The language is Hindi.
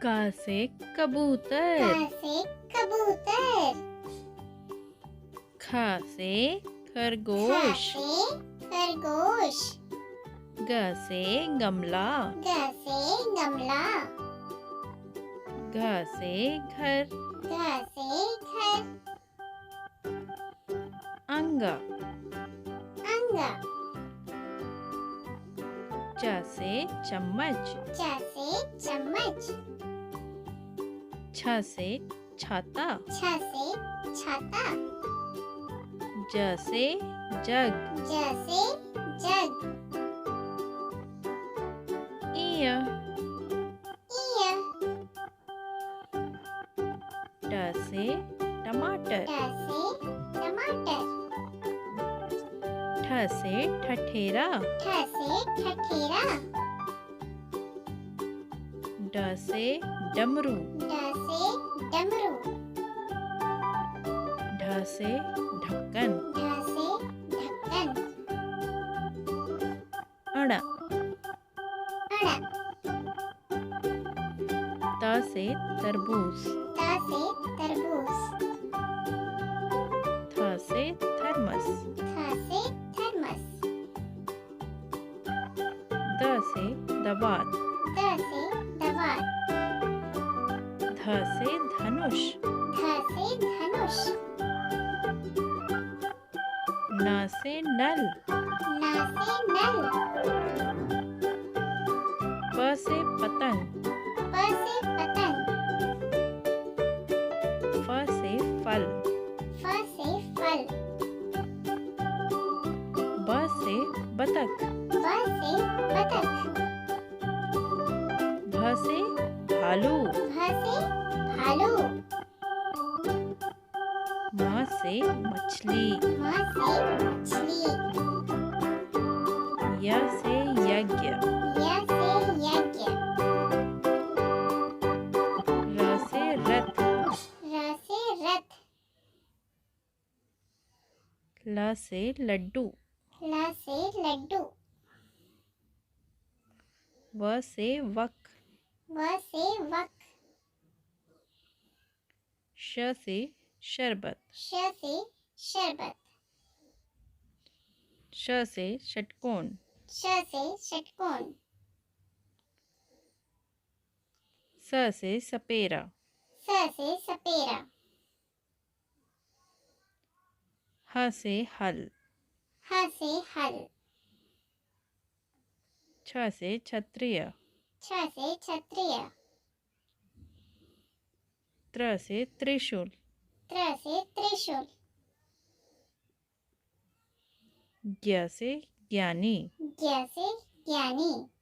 का से कबूतर। का से कबूतर। ख से ख खरगोश। से खरगोश। ग से गमला। ग से गमला। घ से घर। घ से घर। अंग। अंग। च से चम्मच। च से चम्मच। छ से छाता। छ से छाता। ज से जग। ज से जग। इय। इय। ट से टमाटर। ट से टमाटर। ठ से ठठेरा। ठ से ठठेरा। ड से डमरू। ड से डमरू। ढ से ढक्कन। ढ से ढक्कन। अण। अण। त से तरबूज। त से तरबूज। थ से थर्मस। थ से थर्मस। द से दवात। द से दवात। ध से धनुष। ध से धनुष। न से नल। न से नल। प से पतंग। प से पतंग। फ से फल। फ से फल। ब से बतख। ब से बतख। भ से भालू। भ से भालू। म से मछली। म से मछली। य से यज्ञ। य से यज्ञ। र से रथ। र से रथ। ल से लड्डू। ल से लड्डू। व से वक। व से वक। श से शरबत। श से शरबत। श से षटकोण। श से षटकोण। स से सपेरा। स से सपेरा। ह से हल। ह से हल। छ से क्षत्रिय। छ से क्षत्रिय। त्र से त्रिशूल। त्र से त्रिशूल। ज्ञ से ज्ञानी। ज्ञ से ज्ञानी।